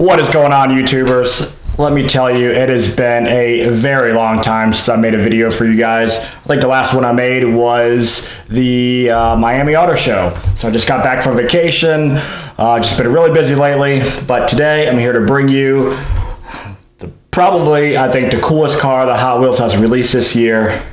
What is going on, YouTubers? Let me tell you, it has been a very long time since I made a video for you guys. I think the last one I made was the Miami Auto Show. So I just got back from vacation, just been really busy lately, but today I'm here to bring you probably, I think, the coolest car that Hot Wheels has released this year,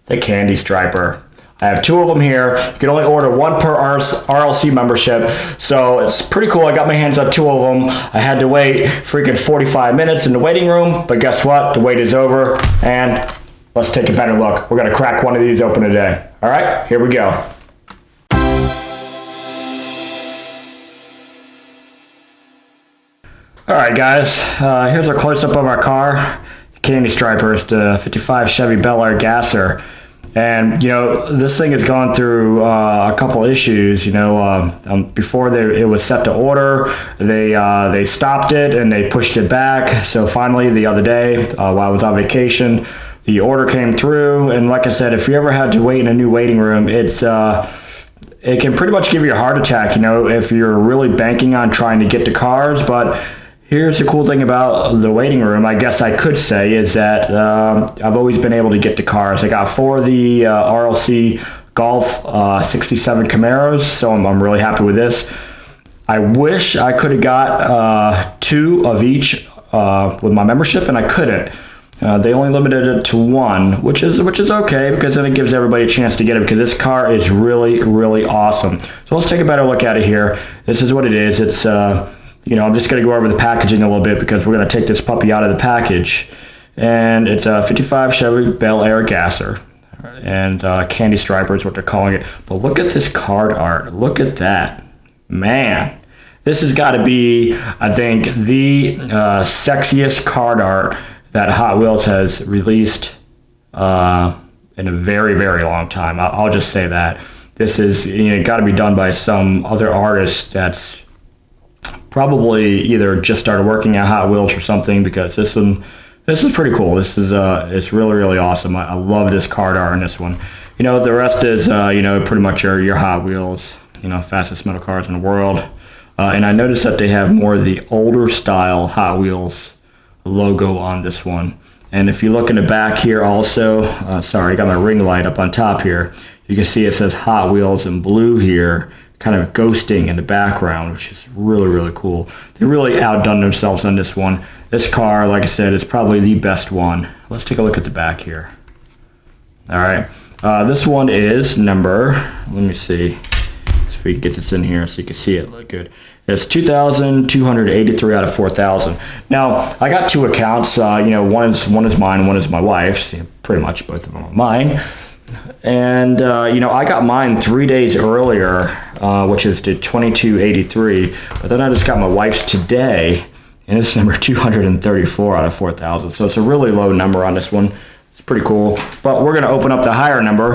the Candy Striper. I have two of them here. You can only order one per RLC membership, so it's pretty cool. I got my hands on two of them. I had to wait freaking 45 minutes in the waiting room, but guess what? The wait is over, and let's take a better look. We're gonna crack one of these open today. All right, here we go. All right, guys, here's a close-up of our car. The Candy Striper is the 55 Chevy Bel Gasser. And, you know, this thing has gone through a couple issues. You know, before it was set to order, they stopped it and they pushed it back. So finally, the other day, while I was on vacation, the order came through. And like I said, if you ever had to wait in a new waiting room, it can pretty much give you a heart attack, you know, if you're really banking on trying to get the cars. But here's the cool thing about the waiting room, I guess I could say, is that I've always been able to get the cars. I got four of the RLC Golf 67 Camaros, so I'm really happy with this. I wish I could have got two of each with my membership, and I couldn't. They only limited it to one, which is okay, because then it gives everybody a chance to get it, because this car is really, really awesome. So let's take a better look at it here. This is what it is. It's you know, I'm just going to go over the packaging a little bit because we're going to take this puppy out of the package. And it's a 55 Chevy Bel Gasser. And Candy Striper is what they're calling it. But look at this card art. Look at that. Man. This has got to be, I think, the sexiest card art that Hot Wheels has released in a very, very long time. I'll just say that. This is, you know, got to be done by some other artist that's probably either just started working at Hot Wheels or something, because this is pretty cool. This is it's really, really awesome. I love this card art in this one. You know, the rest is you know, pretty much your Hot Wheels, you know, fastest metal cars in the world. And I noticed that they have more of the older style Hot Wheels logo on this one. And if you look in the back here also, sorry, I got my ring light up on top here. You can see it says Hot Wheels in blue here, kind of ghosting in the background, which is really, really cool. They really outdone themselves on this one. This car, like I said, is probably the best one. Let's take a look at the back here. All right, this one is number, let me see if we can get this in here so you can see it look good. It's 2,283 out of 4,000. Now, I got two accounts. You know, one is mine, one is my wife's. Pretty much both of them are mine. And, you know, I got mine 3 days earlier, which is the 2283, but then I just got my wife's today, and it's number 234 out of 4,000. So it's a really low number on this one. It's pretty cool. But we're going to open up the higher number,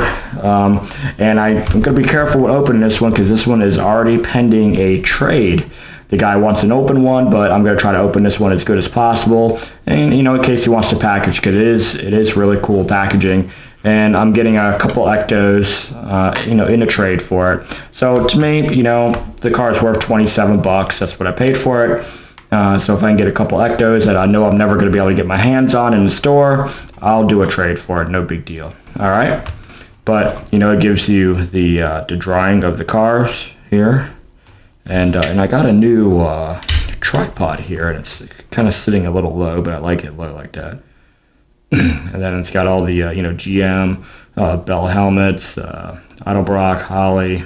and I'm going to be careful with opening this one, because this one is already pending a trade. The guy wants an open one, but I'm going to try to open this one as good as possible, and, you know, in case he wants to package, because it is really cool packaging. And I'm getting a couple Ectos, you know, in a trade for it. So to me, you know, the car is worth 27 bucks. That's what I paid for it. So if I can get a couple Ectos that I know I'm never going to be able to get my hands on in the store, I'll do a trade for it. No big deal. All right. But, you know, it gives you the drawing of the cars here. And I got a new tripod here, and it's kind of sitting a little low, but I like it low like that. And then it's got all the, you know, GM, Bell helmets, Autobrock, Holly,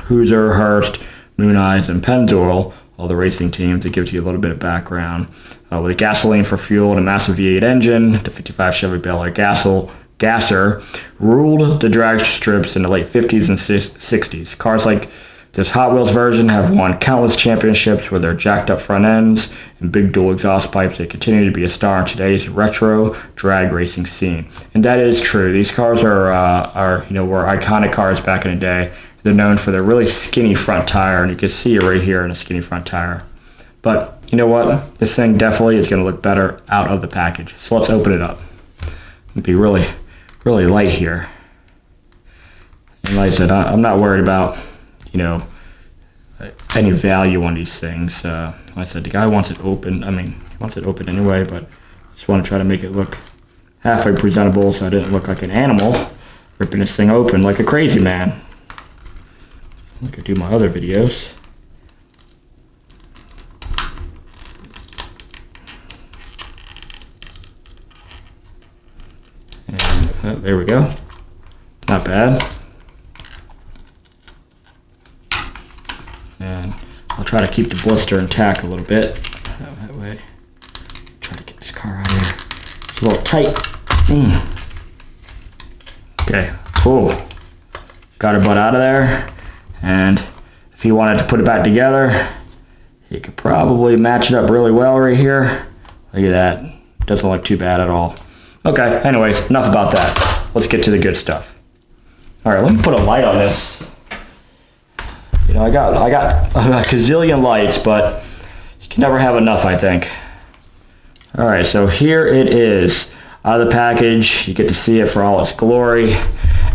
Hoosier, Hurst, Moon Eyes, and Pennzoil, all the racing teams. It gives you a little bit of background. With gasoline for fuel and a massive V8 engine, the 55 Chevy Bel Gasser ruled the drag strips in the late 50s and 60s. Cars like this Hot Wheels version have won countless championships with their jacked up front ends and big dual exhaust pipes. They continue to be a star in today's retro drag racing scene. And that is true. These cars are you know, were iconic cars back in the day. They're known for their really skinny front tire, and you can see it right here in a skinny front tire. But you know what? This thing definitely is going to look better out of the package. So let's open it up. It'll be really, really light here. And like I said, I'm not worried about, you know, any value on these things. Like I said, the guy wants it open. I mean, he wants it open anyway, but just want to try to make it look halfway presentable so I didn't look like an animal ripping this thing open like a crazy man. Like I do my other videos. And there we go. Not bad. And I'll try to keep the blister intact a little bit. That way. Try to get this car out of here. It's a little tight. Okay, cool. Got her butt out of there. And if he wanted to put it back together, he could probably match it up really well right here. Look at that. Doesn't look too bad at all. Okay, anyways, enough about that. Let's get to the good stuff. All right, let me put a light on this. You know, I got a gazillion lights, but you can never have enough, I think. All right, so here it is out of the package. You get to see it for all its glory.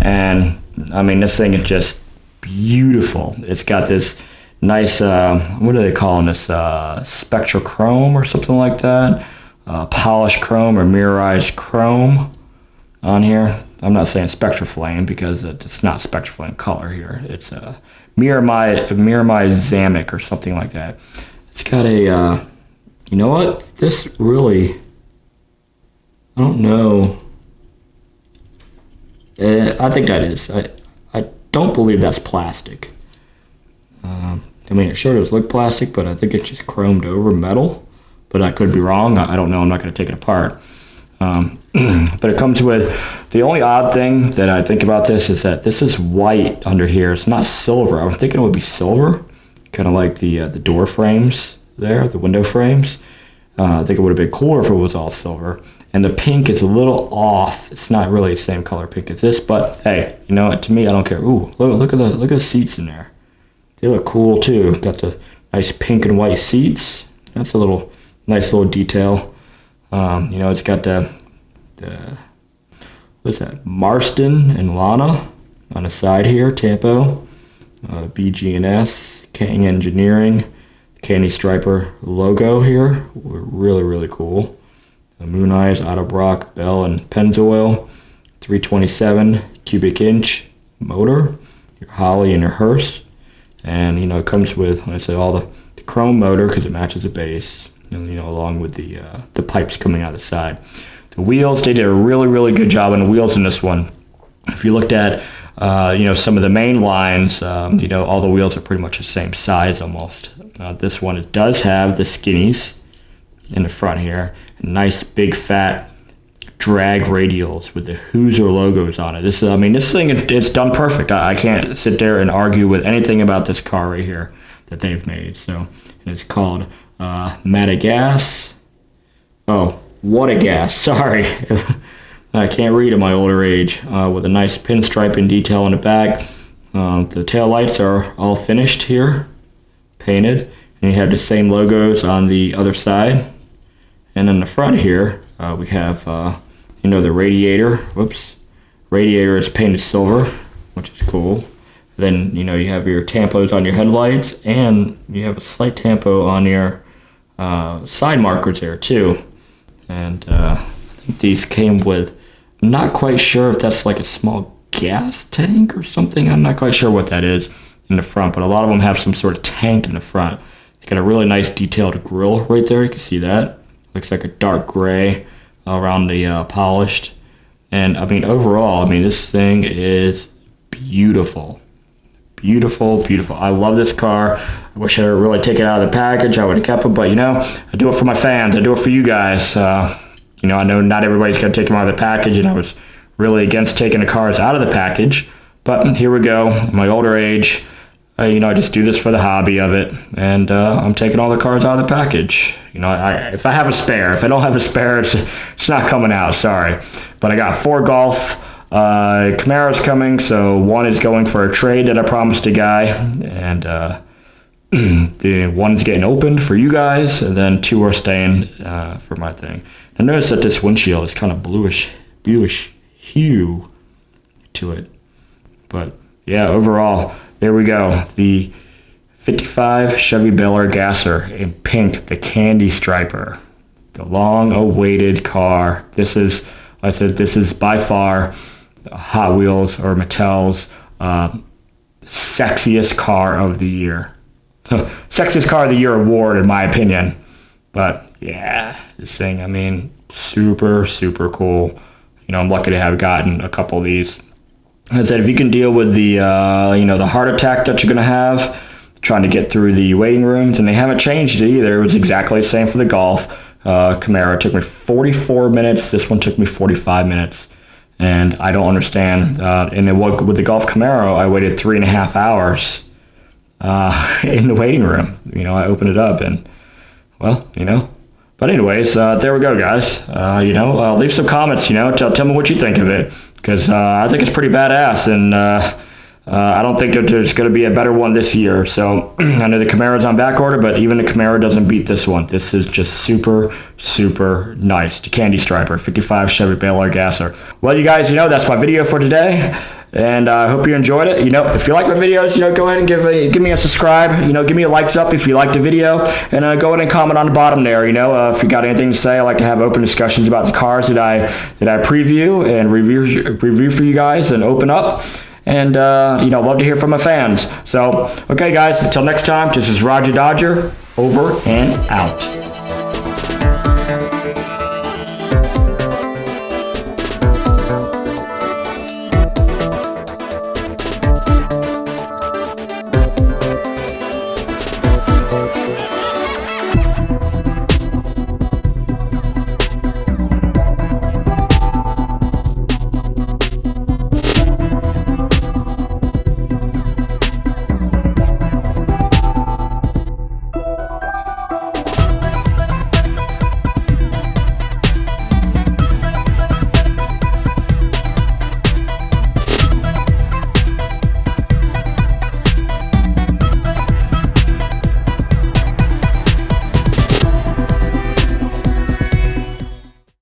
And I mean, this thing is just beautiful. It's got this nice, what are they calling this? Spectral chrome or something like that. Polished chrome or mirrorized chrome on here. I'm not saying spectral flame because it's not spectral flame color here. It's mirrorizamic or something like that. It's got a, you know what? This really, I don't know. I think that is. I don't believe that's plastic. I mean, it sure does look plastic, but I think it's just chromed over metal. But I could be wrong. I don't know. I'm not going to take it apart. But it comes with, the only odd thing that I think about this is that this is white under here. It's not silver. I'm thinking it would be silver, kind of like the door frames there, the window frames. I think it would have been cooler if it was all silver. And the pink is a little off. It's not really the same color pink as this, but hey, you know what? To me, I don't care. Ooh, look at the seats in there. They look cool too. Got the nice pink and white seats. That's a nice little detail. You know, it's got the what's that? Marston and Lana on the side here. Tampo, BG&S, King Engineering, Candy Striper logo here. Really cool. The Moon Eyes, Autobrock, Bell, and Pennzoil. 327 cubic inch motor. Your Holly and your Hearst. And, you know, it comes with, like I said, all the chrome motor because it matches the base. And, you know, along with the pipes coming out the side. The wheels, they did a really good job on the wheels in this one. If you looked at, you know, some of the main lines, you know, all the wheels are pretty much the same size almost. This one, it does have the skinnies in the front here. Nice big fat drag radials with the Hoosier logos on it. This, I mean, this thing, it's done perfect. I can't sit there and argue with anything about this car right here that they've made. So, and it's called Madagas. Oh, what a gas! Sorry, I can't read at my older age. With a nice pinstriping detail on the back. The tail lights are all finished here, painted, and you have the same logos on the other side. And in the front here, we have, you know, the radiator. Whoops, radiator is painted silver, which is cool. Then, you know, you have your tampos on your headlights, and you have a slight tampo on your side markers there too. And I think these came with, I'm not quite sure if that's like a small gas tank or something. I'm not quite sure what that is in the front, but a lot of them have some sort of tank in the front. It's got a really nice detailed grill right there. You can see that. Looks like a dark gray around the polished. And I mean, overall, I mean, this thing is beautiful. Beautiful. I love this car. I wish I would really take it out of the package. I would have kept it, but you know, I do it for my fans. I do it for you guys. You know, I know not everybody's going to take them out of the package, and I was really against taking the cars out of the package. But here we go. In my older age, you know, I just do this for the hobby of it, and I'm taking all the cars out of the package. You know, if I have a spare. If I don't have a spare, it's not coming out. Sorry. But I got 4 Golf. Camara's coming, so 1 is going for a trade that I promised a guy, and the 1's getting opened for you guys, and then 2 are staying for my thing. I noticed that this windshield is kind of bluish hue to it, but yeah, overall, there we go. The 55 Chevy Bel Gasser in pink, the candy striper, the long-awaited car. This is, like I said, this is by far Hot Wheels or Mattel's sexiest car of the year. Sexiest car of the year award, in my opinion. But yeah, this thing, I mean, super, super cool. You know, I'm lucky to have gotten a couple of these. As I said, if you can deal with the, the heart attack that you're going to have, trying to get through the waiting rooms, and they haven't changed it either. It was exactly the same for the Golf Camaro. It took me 44 minutes. This one took me 45 minutes. And I don't understand. And then with the Golf Camaro, I waited 3.5 hours in the waiting room. You know, I opened it up and, well, you know. But anyways, there we go, guys. Leave some comments, tell me what you think of it. Because I think it's pretty badass, and I don't think that there's going to be a better one this year. So I know the Camaro's on back order, but even the Camaro doesn't beat this one. This is just super, super nice. The candy striper, 55 Chevy Bel Gasser. Well, you guys, that's my video for today. And I hope you enjoyed it. If you like my videos, go ahead and give me a subscribe. Give me a likes up if you liked the video, and go ahead and comment on the bottom there. If you got anything to say, I like to have open discussions about the cars that I preview and review for you guys and open up. And love to hear from my fans. So, okay, guys, until next time, this is Roger Dodger, over and out.